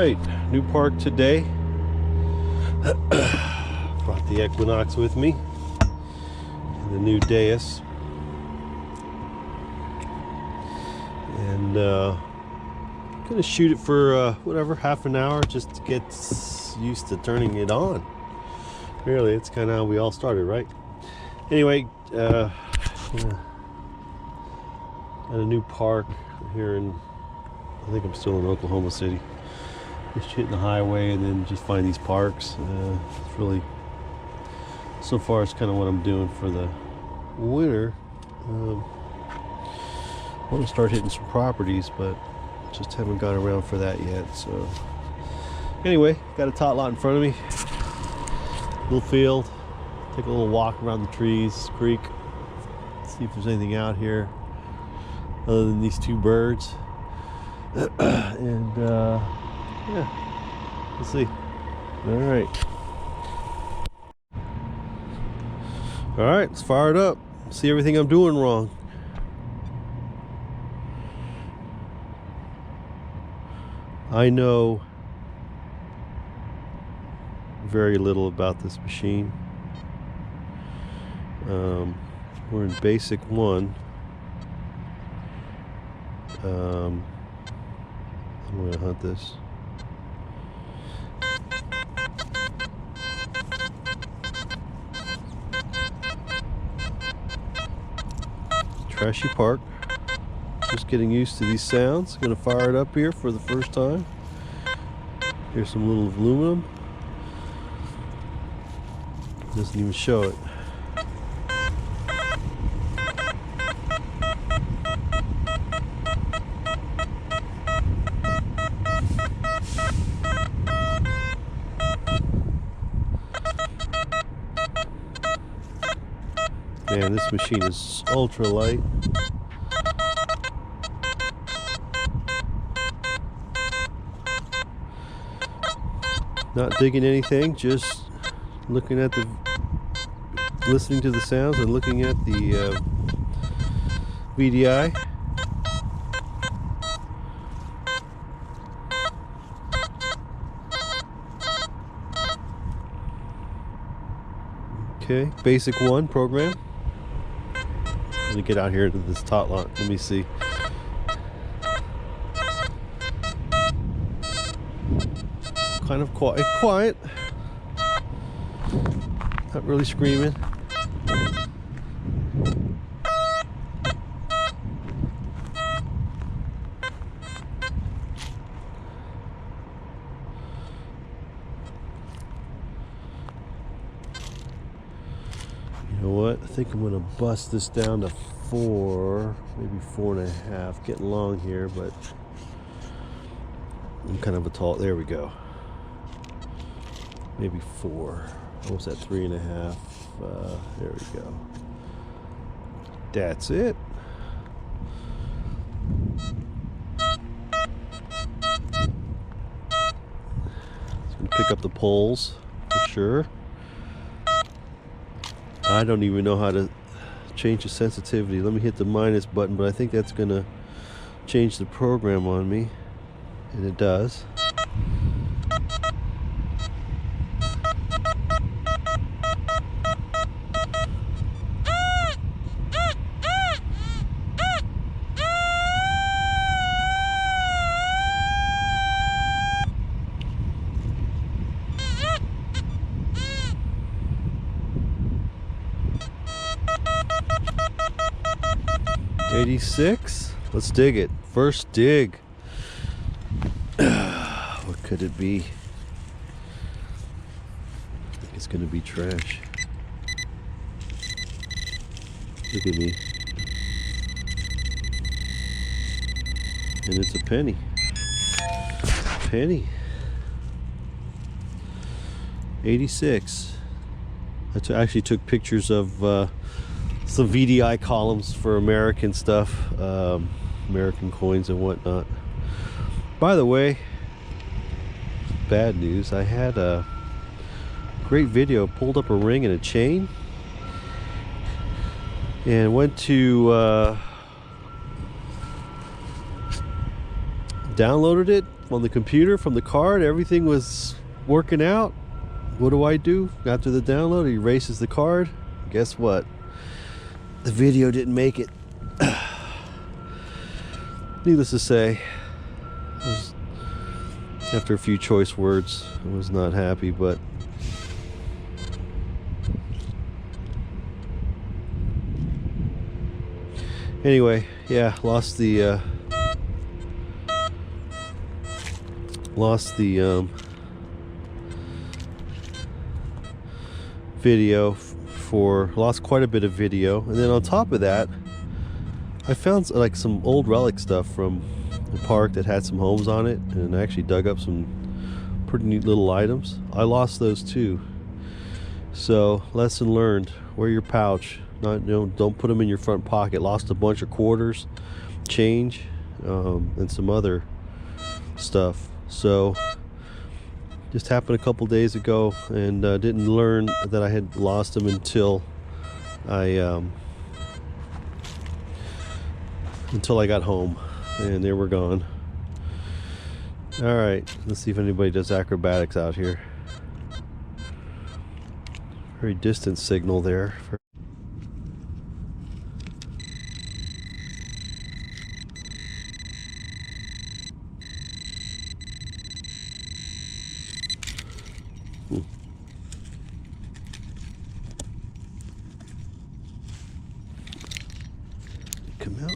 right, new park today. Brought the Equinox with me, and the new Deus, and gonna shoot it for whatever, half an hour, just to get used to turning it on. Really, it's kind of how we all started, right? Anyway, got a new park here in, I think I'm still in Oklahoma City. Just hitting the highway and then just find these parks. It's really, so far it's kind of what I'm doing for the winter. I want to start hitting some properties, but just haven't got around for that yet. So anyway, got a tot lot in front of me, little field. Take a little walk around the trees, creek, see if there's anything out here other than these two birds. And yeah, let's see. All right, let's fire it up, see everything I'm doing wrong. I know very little about this machine. We're in basic 1. I'm going to hunt this. Trashy park. Just getting used to these sounds. Going to fire it up here for the first time. Here's some little aluminum. Doesn't even show it. Man, this machine is ultra light. Not digging anything, just looking at the, listening to the sounds and looking at the VDI. Okay, basic 1 program. Let me get out here to this tot lot. Let me see. Kind of quiet. Not really screaming. You know what? I think I'm gonna bust this down to 4, maybe 4.5. Getting long here, but I'm kind of a tall. There we go. Maybe 4. Almost at 3.5. There we go. That's it. It's gonna pick up the poles for sure. I don't even know how to change the sensitivity. Let me hit the minus button, but I think that's gonna change the program on me, and it does. $86. Let's dig it. First dig. What could it be? I think it's gonna be trash. Look at me. And it's a penny. Penny. 86. I actually took pictures of some VDI columns for American stuff, American coins and whatnot. By the way, bad news, I had a great video, pulled up a ring and a chain and went to Downloaded it on the computer from the card. Everything was working out. What do? After the download, it erases the card. Guess what? The video didn't make it. Needless to say, after a few choice words, I was not happy, but anyway, yeah, lost the video lost quite a bit of video, and then on top of that, I found like some old relic stuff from the park that had some homes on it, and I actually dug up some pretty neat little items. I lost those too. So lesson learned: wear your pouch. Don't put them in your front pocket. Lost a bunch of quarters, change, and some other stuff. So just happened a couple days ago, and didn't learn that I had lost them until I got home, and they were gone. All right, let's see if anybody does acrobatics out here. Very distant signal there. Come out.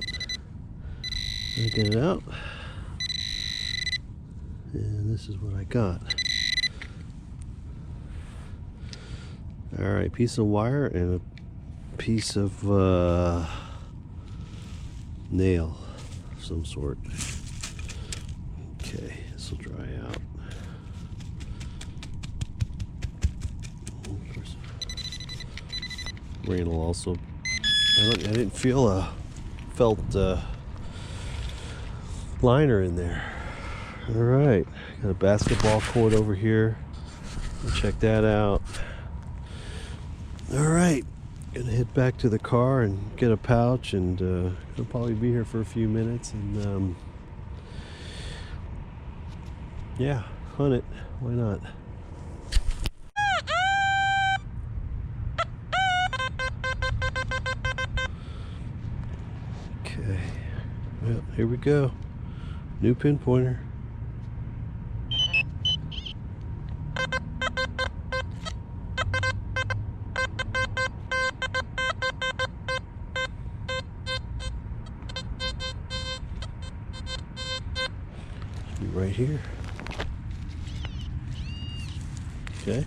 I get it out. And this is what I got. Alright, piece of wire and a piece of nail of some sort. Okay, this will dry out. Rain will also. I didn't feel a felt liner in there. All right, got a basketball court over here. Check that out. All right, gonna head back to the car and get a pouch, and gonna probably be here for a few minutes, and yeah, hunt it. Why not? Okay, well, here we go. New pinpointer. Should be right here. Okay.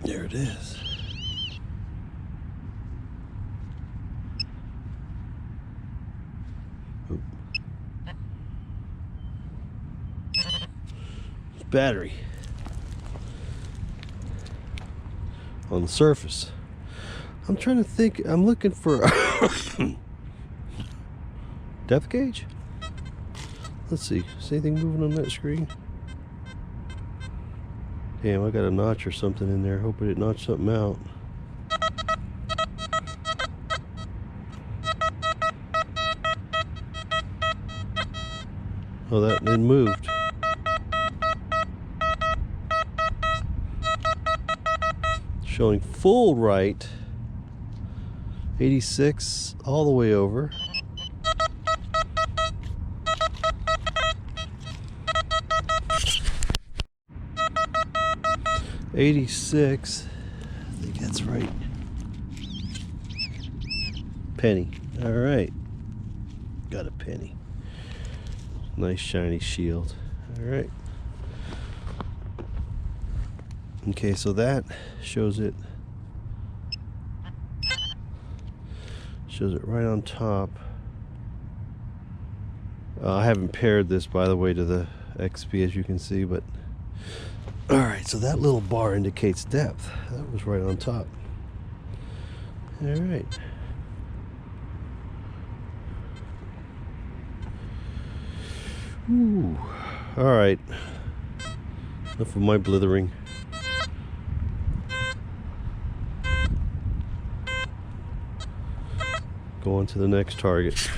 There it is. Battery on the surface. I'm trying to think. I'm looking for depth gauge. Let's see. Is anything moving on that screen? Damn, I got a notch or something in there. Hope I didn't notch something out. Oh, that then moved. Showing full right, 86 all the way over. 86, I think that's right. Penny. All right, got a penny. Nice shiny shield. All right. Okay, so that shows it right on top. I haven't paired this, by the way, to the XP, as you can see, but all right, so that little bar indicates depth. That was right on top. All right. Ooh. All right. Enough of my blithering. go on to the next target.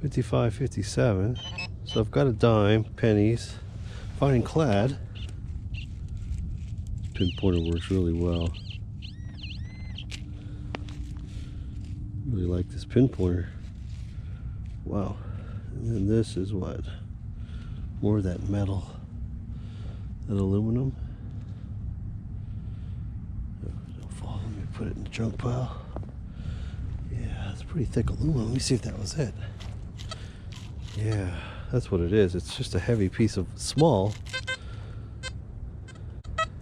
55, 57. So I've got a dime, pennies, fine clad. Pinpointer works really well. Really like this pinpointer. Wow. And then this is what? More of that metal, that aluminum. Don't fall. Let me put it in the junk pile. Yeah, it's pretty thick aluminum. Let me see if that was it. Yeah, that's what it is. It's just a heavy piece of small. I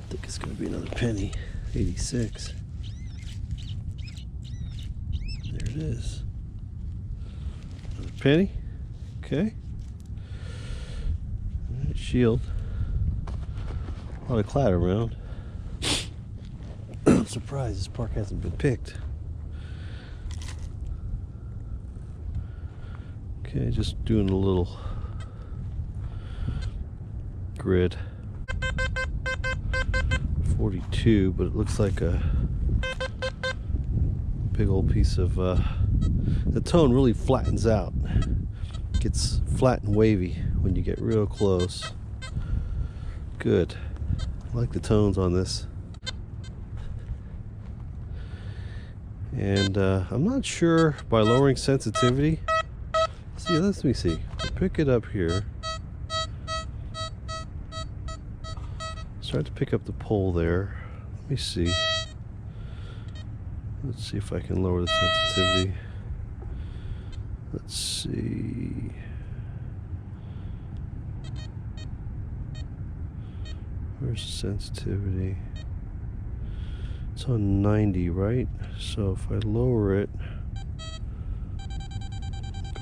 think it's going to be another penny. 86. There it is. Another penny. Okay. All right, shield. A lot of clad around. I'm surprised this park hasn't been picked. Okay, just doing a little grid. 42, but it looks like a big old piece of the tone really flattens out. It gets flat and wavy when you get real close. Good. I like the tones on this. And I'm not sure by lowering sensitivity. See, let me see. Pick it up here. Start to pick up the pole there. Let me see. Let's see if I can lower the sensitivity. Let's see. Where's the sensitivity? It's on 90, right? So if I lower it,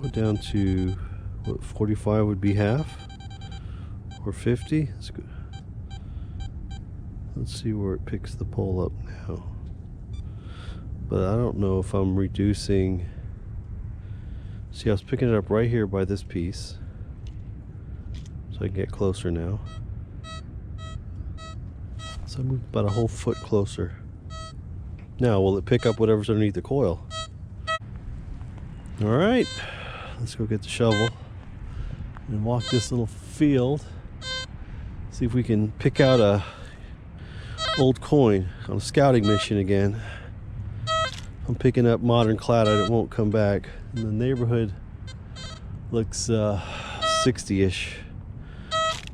go down to what, 45 would be half, or 50. That's good. Let's see where it picks the pole up now. But I don't know if I'm reducing. See, I was picking it up right here by this piece, so I can get closer now. So I moved about a whole foot closer. Now, will it pick up whatever's underneath the coil? All right, let's go get the shovel and walk this little field. See if we can pick out a old coin on a scouting mission again. If I'm picking up modern clad, it won't come back. And the neighborhood looks 60-ish.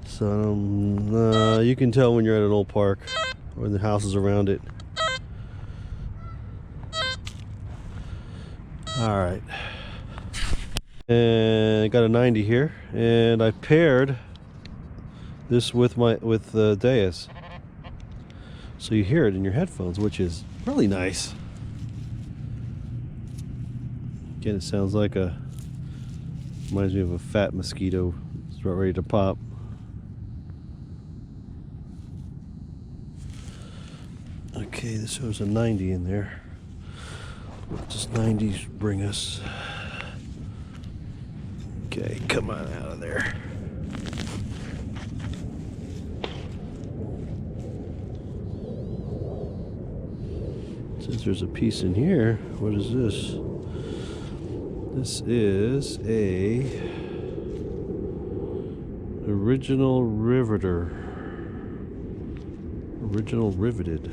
So you can tell when you're at an old park or the houses around it. All right, and I got a 90 here, and I paired this with Deus, so you hear it in your headphones, which is really nice. Again, it sounds like reminds me of a fat mosquito. It's about ready to pop. Okay, this shows a 90 in there. What does 90s bring us? Okay, come on out of there. Since there's a piece in here, what is this? This is a original riveter. Original riveted.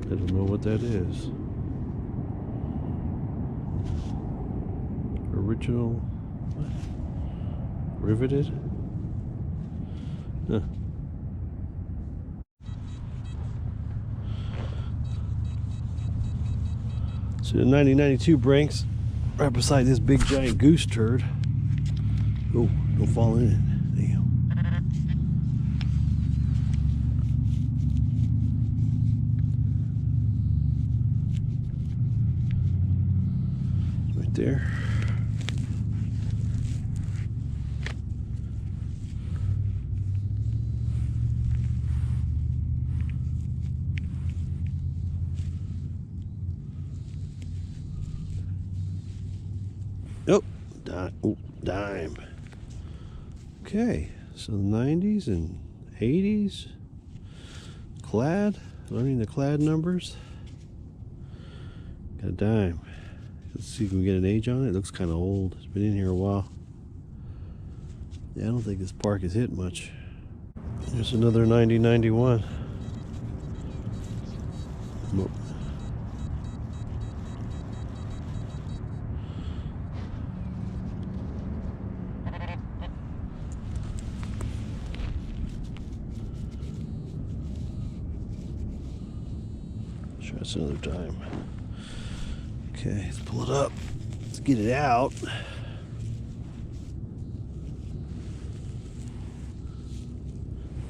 I don't know what that is. Original what? Riveted? Huh. So the 9092 Brinks right beside this big giant goose turd. Oh, don't fall in it. Damn. Right there. Oh, dime. Okay, so the 90s and 80s. clad. Learning the clad numbers. Got a dime. Let's see if we can get an age on it. It looks kind of old. It's been in here a while. Yeah, I don't think this park has hit much. There's another 9091. Nope. Try this another time. Okay, let's pull it up. Let's get it out.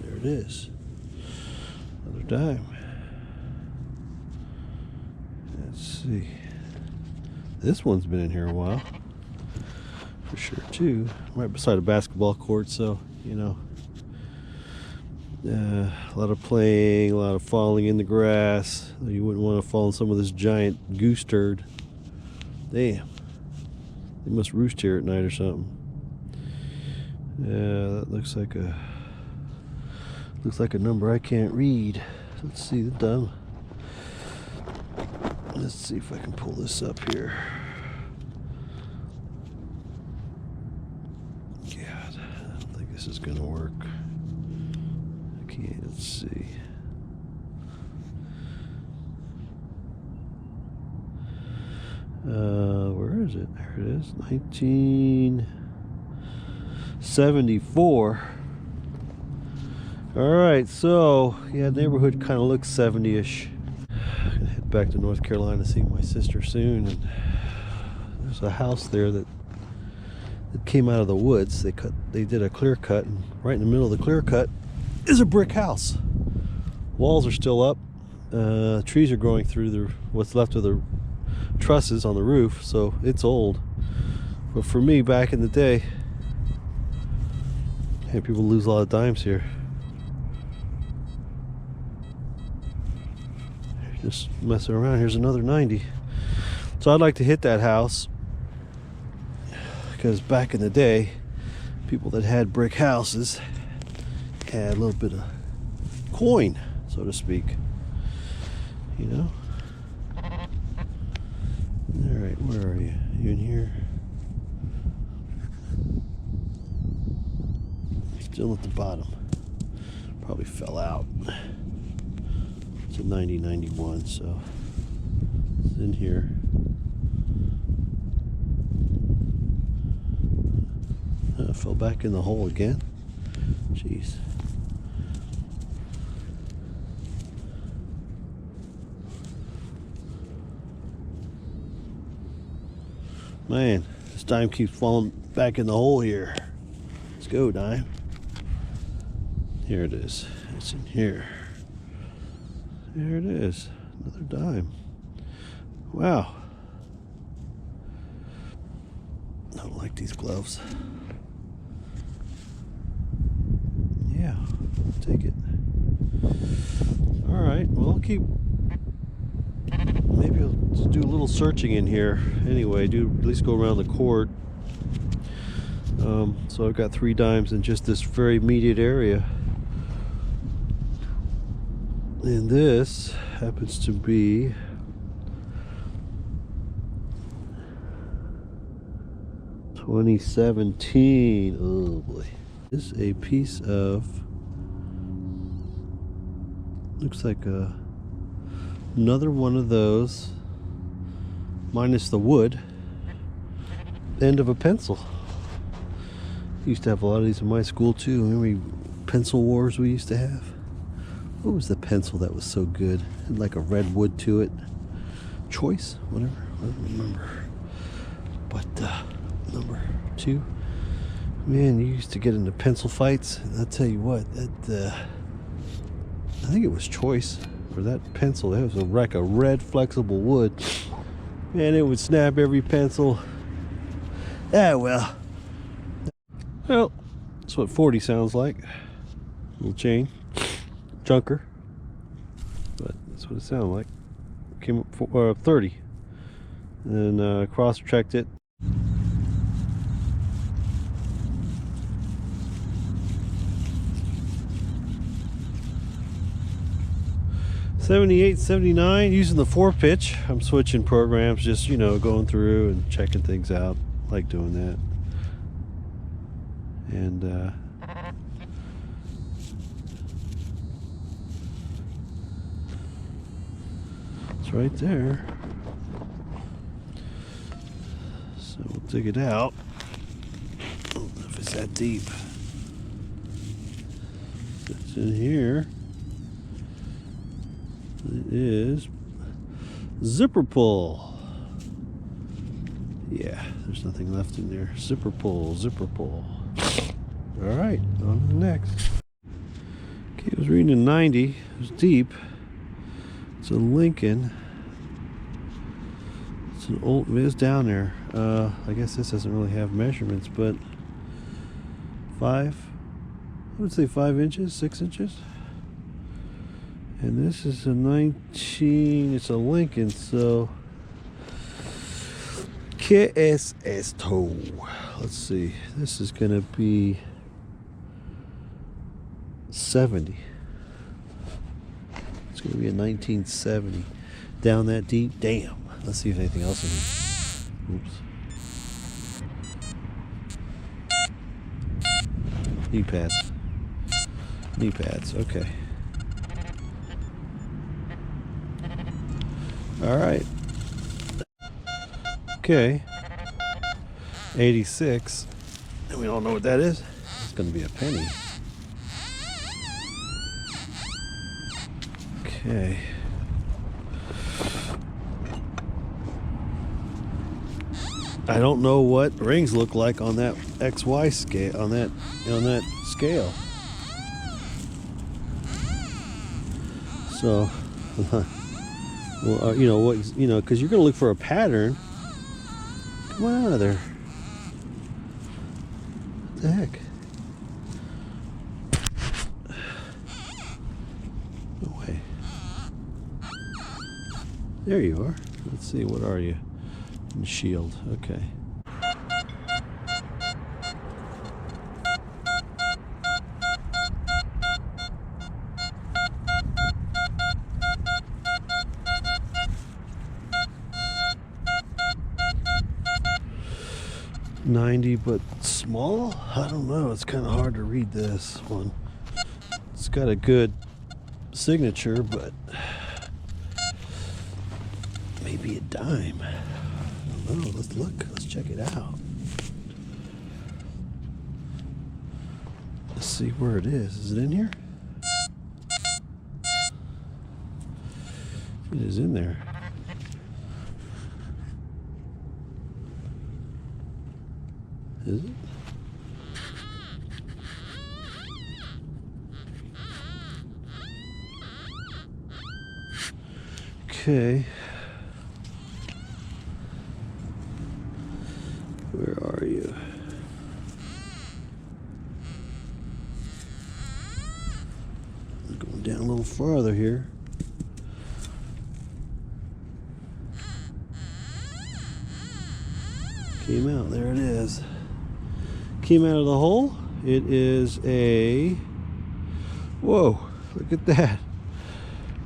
There it is. Another dime. Let's see. This one's been in here a while. For sure, too. Right beside a basketball court, so, you know. A lot of playing, a lot of falling in the grass. You wouldn't want to fall in some of this giant goose turd. Damn. They must roost here at night or something. Yeah, that looks like a number I can't read. Let's see the dumb. Let's see if I can pull this up here. God, I don't think this is gonna work. Let's see. Where is it? There it is. 1974. Alright, so yeah, neighborhood kind of looks 70-ish. I'm gonna head back to North Carolina to see my sister soon, and there's a house there that came out of the woods. They did a clear cut, and right in the middle of the clear cut is a brick house. Walls are still up. Trees are growing through what's left of the trusses on the roof, so it's old. But for me, back in the day, hey, people lose a lot of dimes here. Just messing around. Here's another 90. So I'd like to hit that house, because back in the day, people that had brick houses had a little bit of coin, so to speak, you know. All right, where are you? You in here? Still at the bottom. Probably fell out. It's a 9091, so it's in here. Fell back in the hole again. Jeez. Man, this dime keeps falling back in the hole here. Let's go, dime. Here it is. It's in here. There it is. Another dime. Wow. I don't like these gloves. Yeah, I'll take it. Alright, well, I'll keep... Maybe I'll just do a little searching in here. Anyway, at least go around the court. So I've got 3 dimes in just this very immediate area. And this happens to be $2017. Oh boy. This is a piece of, looks like another one of those, minus the wood, end of a pencil. Used to have a lot of these in my school too. Remember pencil wars we used to have? What was the pencil that was so good? It had like a red wood to it. Choice? Whatever. I don't remember. But number 2. Man, you used to get into pencil fights. And I'll tell you what, that I think it was Choice. Or that pencil. That was like a red flexible wood. Man, it would snap every pencil. Ah, well. Well, that's what 40 sounds like. Little chain. Junker. But that's what it sounded like. Came up for 30. And cross-checked it. 78, 79, using the 4-pitch. I'm switching programs, just, you know, going through and checking things out. I like doing that. And it's right there. So we'll dig it out. I don't know if it's that deep. It's in here. It is zipper pull. Yeah, there's nothing left in there. Zipper pull, zipper pull. All right, on to the next. Okay, it was reading a 90. It was deep. It's a Lincoln. It's an old. It's down there. I guess this doesn't really have measurements, but 5. I would say 5 inches, 6 inches. And this is a 19, it's a Lincoln, so ¿Qué es esto? Let's see, this is gonna be 70. It's gonna be a 1970. Down that deep, damn. Let's see if anything else in here. Oops. Knee pads. Knee pads, okay. All right. Okay. 86. And we all know what that is. It's going to be a penny. Okay. I don't know what rings look like on that XY scale, on that scale. So well, you know what? You know, because you're going to look for a pattern. Come on out of there! What the heck? No way. There you are. Let's see. What are you? Shield. Okay. $90, but small? I don't know. It's kind of hard to read this one. It's got a good signature, but maybe a dime. I don't know. Let's look. Let's check it out. Let's see where it is. Is it in here? It is in there. Is it? Okay. Where are you? I'm going down a little farther here. Came out. There it is. Came out of the hole. It is a, whoa, look at that.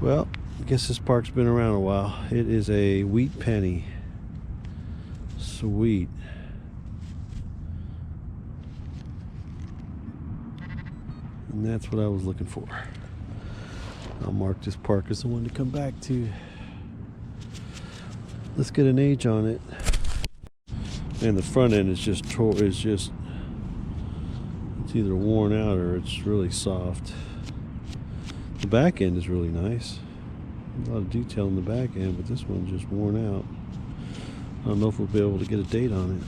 Well, I guess this park's been around a while. It is a wheat penny. Sweet. And that's what I was looking for. I'll mark this park as the one to come back to. Let's get an age on it. And the front end is just it's either worn out or it's really soft. The back end is really nice. A lot of detail in the back end, but this one's just worn out. I don't know if we'll be able to get a date on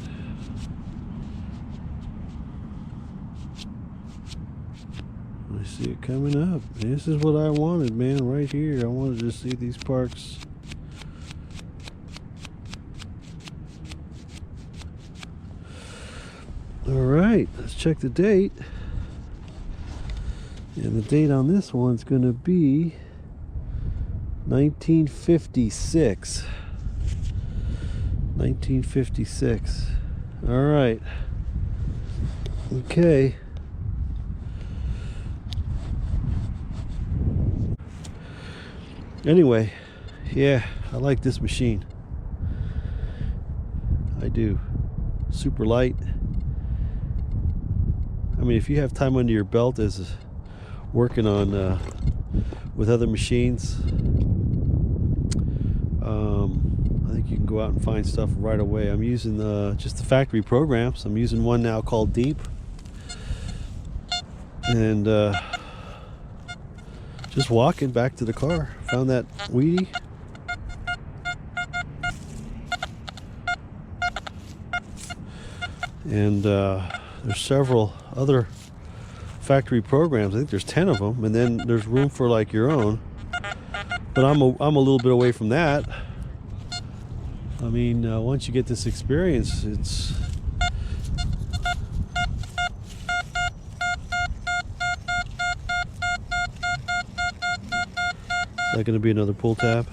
it. I see it coming up. This is what I wanted, man, right here. I wanted to see these parks. All right, let's check the date. And the date on this one's going to be 1956. 1956. All right. Okay. Anyway, yeah, I like this machine. I do. Super light. I mean, if you have time under your belt as working on with other machines, I think you can go out and find stuff right away. I'm using just the factory programs. I'm using one now called Deep, and just walking back to the car, found that weedy. And there's several other factory programs. I think there's 10 of them, and then there's room for like your own. But I'm a little bit away from that. I mean, once you get this experience, it's is that going to be another pull tab?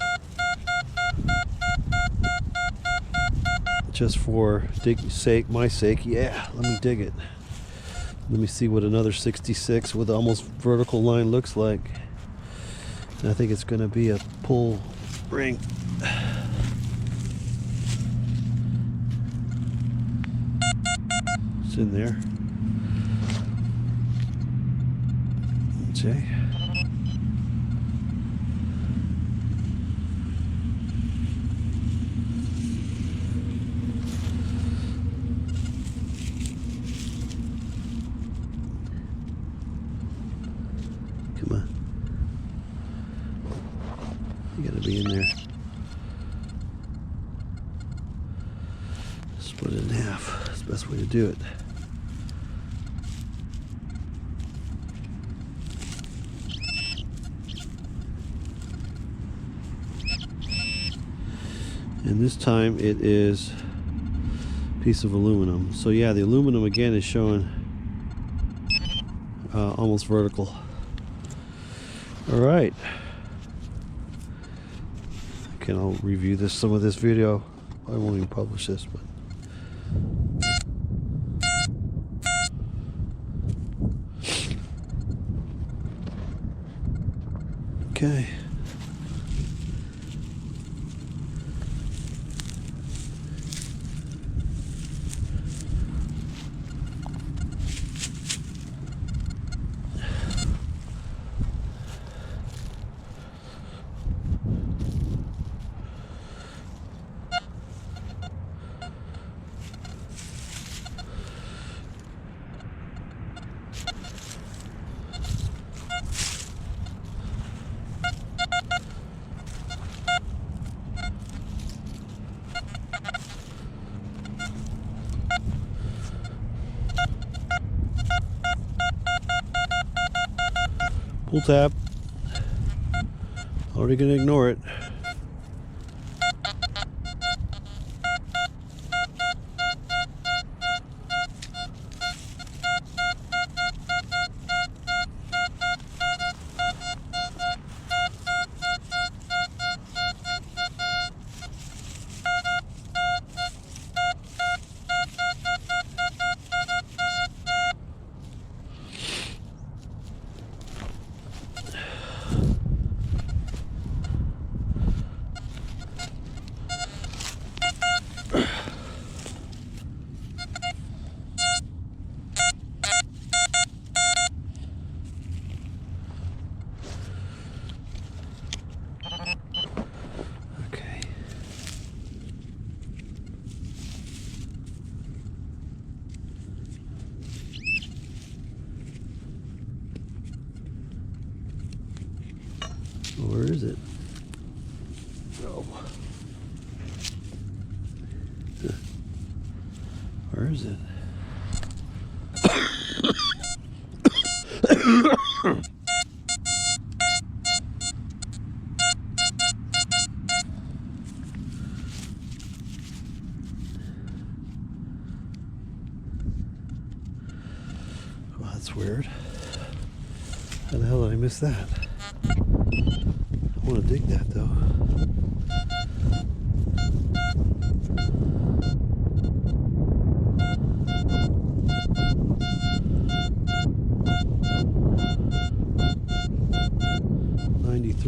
Just for my sake, yeah, let me dig it. Let me see what another 66 with almost vertical line looks like. And I think it's going to be a pull ring. It's in there. Okay. Come on. You gotta be in there. Split it in half. That's the best way to do it. And this time it is a piece of aluminum. So yeah, the aluminum again is showing almost vertical. All right. Okay, I'll review some of this video. I won't even publish this, but okay. Pull tab. Already gonna ignore it. Where is it? Oh. Where is it? Well, that's weird. How the hell did I miss that? I want to dig that though.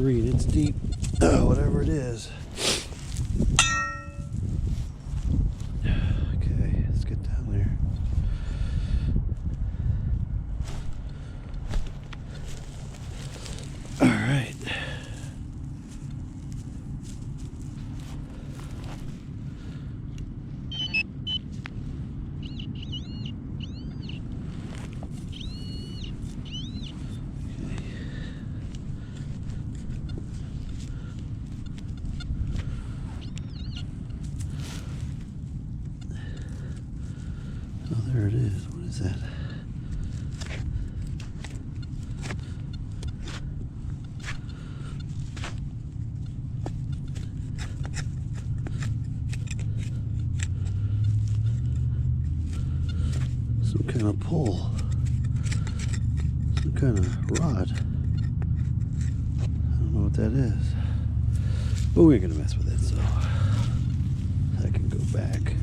And it's deep. whatever it is. Okay, let's get down there. All right. Oh, there it is. What is that? Some kind of pole. Some kind of rod. I don't know what that is. But we're going to mess with it, so I can go back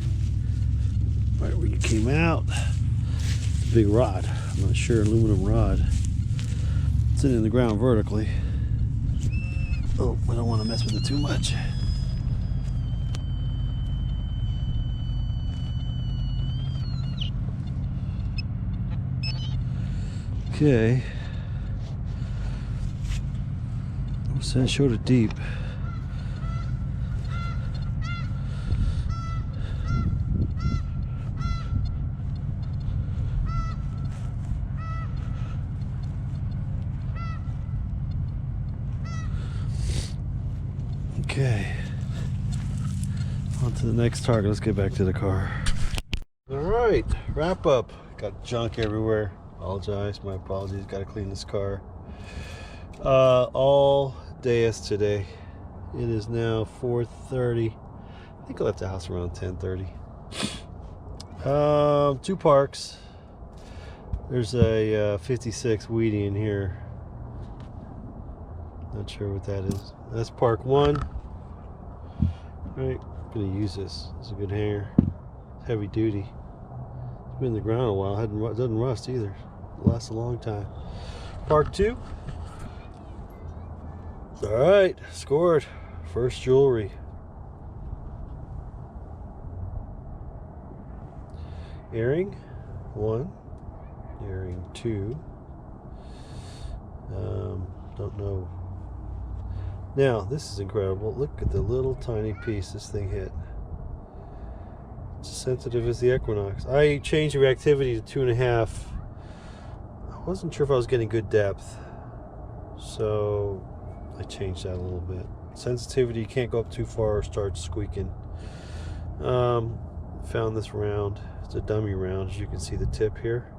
right where you came out. It's a big rod. I'm not sure, aluminum rod. Sitting in the ground vertically. Oh, I don't want to mess with it too much. Okay. So I showed it deep. Okay. On to the next target. Let's get back to the car. All right, wrap up. Got junk everywhere. Apologize, my apologies. Got to clean this car. All day as today. It is now 4:30. I think I left the house around 10:30. 2 parks. There's a 56 weedy in here. Not sure what that is. That's park 1. Right, I'm gonna use this. It's a good hanger. It's heavy duty. It's been in the ground a while. It doesn't rust either. It lasts a long time. Park 2. All right, scored. First jewelry. Earring 1. Earring 2. Don't know. Now, this is incredible. Look at the little tiny piece this thing hit. It's as sensitive as the Equinox. I changed the reactivity to 2.5. I wasn't sure if I was getting good depth, so I changed that a little bit. Sensitivity, you can't go up too far or start squeaking. Found this round. It's a dummy round, as you can see the tip here.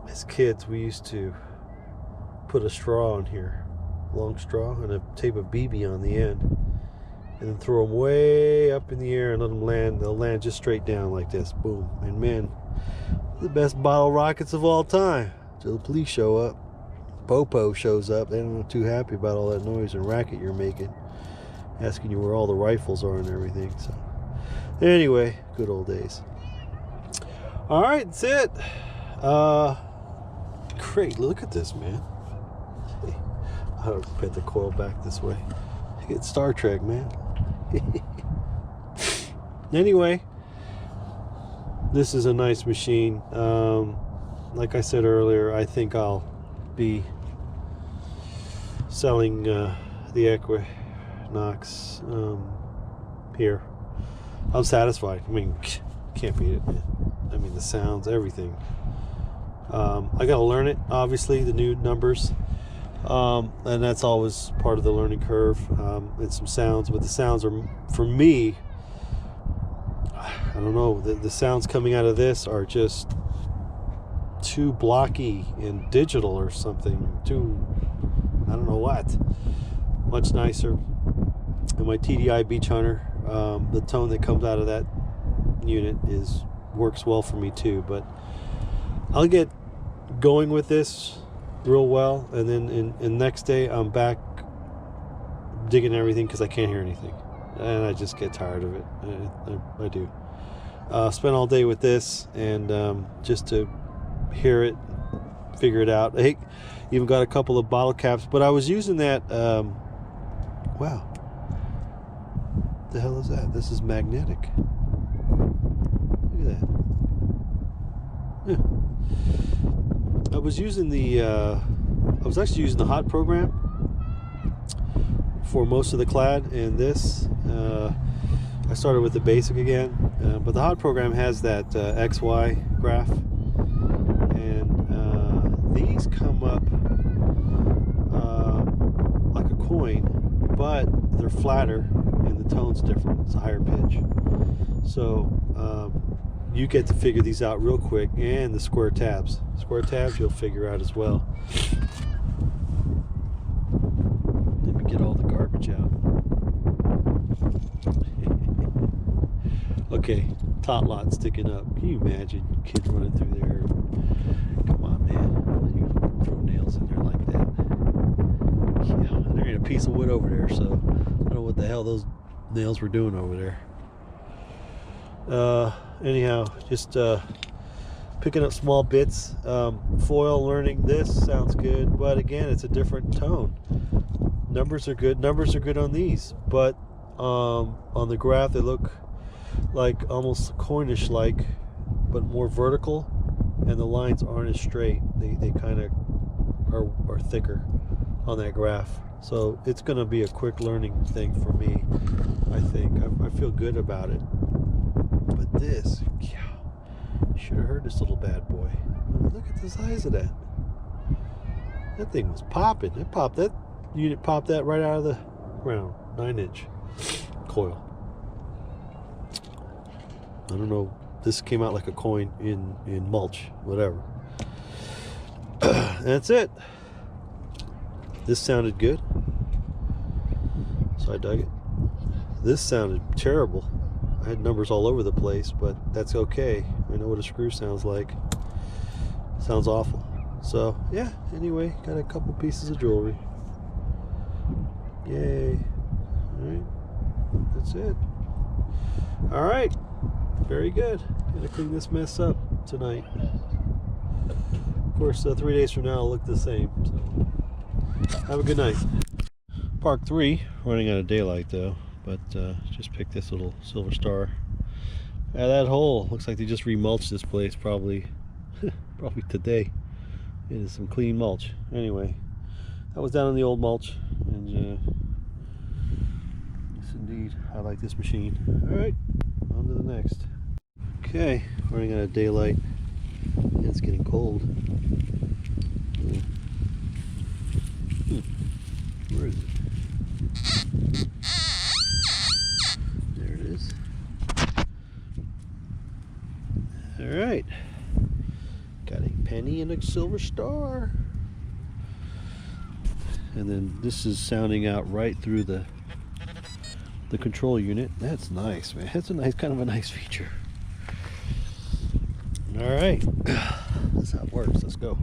As kids, we used to put a straw in here, long straw, and a tape of BB on the end, and then throw them way up in the air and let them land. They'll land just straight down like this, boom. And man, the best bottle rockets of all time. Till the police show up, Popo shows up. They're not too happy about all that noise and racket you're making, asking you where all the rifles are and everything. So anyway, good old days. All right, that's it. Great, look at this, man. I'll put the coil back this way. Get Star Trek, man. Anyway, this is a nice machine. Like I said earlier, I think I'll be selling the Equinox here. I'm satisfied. I mean, can't beat it, man. I mean, the sounds, everything. I gotta learn it, obviously, the new numbers. And that's always part of the learning curve, and some sounds, but the sounds are, for me, I don't know, the sounds coming out of this are just too blocky and digital or something, too, I don't know what. Much nicer. And my TDI Beach Hunter, the tone that comes out of that unit works well for me too, but I'll get going with this real well, and then in next day I'm back digging everything because I can't hear anything, and I just get tired of it. I do. Spent all day with this, and just to hear it, figure it out. I even got a couple of bottle caps, but I was using that Wow. What the hell is that? This is magnetic. Look at that. Yeah. I was using I was actually using the hot program for most of the clad, and this I started with the basic again, but the hot program has that XY graph, and these come up like a coin, but they're flatter and the tone's different. It's a higher pitch, so you get to figure these out real quick. And the square tabs you'll figure out as well. Let me get all the garbage out. Okay, tot lot sticking up. Can you imagine kids running through there? Come on, man. You throw nails in there like that. Yeah, there ain't a piece of wood over there, so I don't know what the hell those nails were doing over there. Anyhow, just picking up small bits. Foil learning this sounds good, but again, it's a different tone. Numbers are good on these, but on the graph they look like almost coinish like, but more vertical, and the lines aren't as straight. They kind of are thicker on that graph, so it's going to be a quick learning thing for me. I think I feel good about it. But this, yeah, should have heard this little bad boy. Look at the size of that. That thing was popping. That unit popped that right out of the ground. 9-inch coil. I don't know. This came out like a coin in mulch, whatever. That's it. This sounded good, so I dug it. This sounded terrible. I had numbers all over the place, but that's okay. I know what a screw sounds like. Sounds awful. So yeah, anyway, got a couple pieces of jewelry. Yay. Alright, that's it. Alright, very good. Gotta clean this mess up tonight. Of course, 3 days from now it'll look the same. So have a good night. Park 3, running out of daylight though, but just picked this little silver star. That hole looks like they just remulched this place probably probably today. It is some clean mulch. Anyway, that was down in the old mulch, and yes indeed, I like this machine. Alright, on to the next. Okay, running out of daylight. It's getting cold. Where is it? There it is. Alright. Got a penny and a silver star. And then this is sounding out right through the control unit. That's nice, man. That's a nice, kind of a nice feature. Alright. That's how it works. Let's go.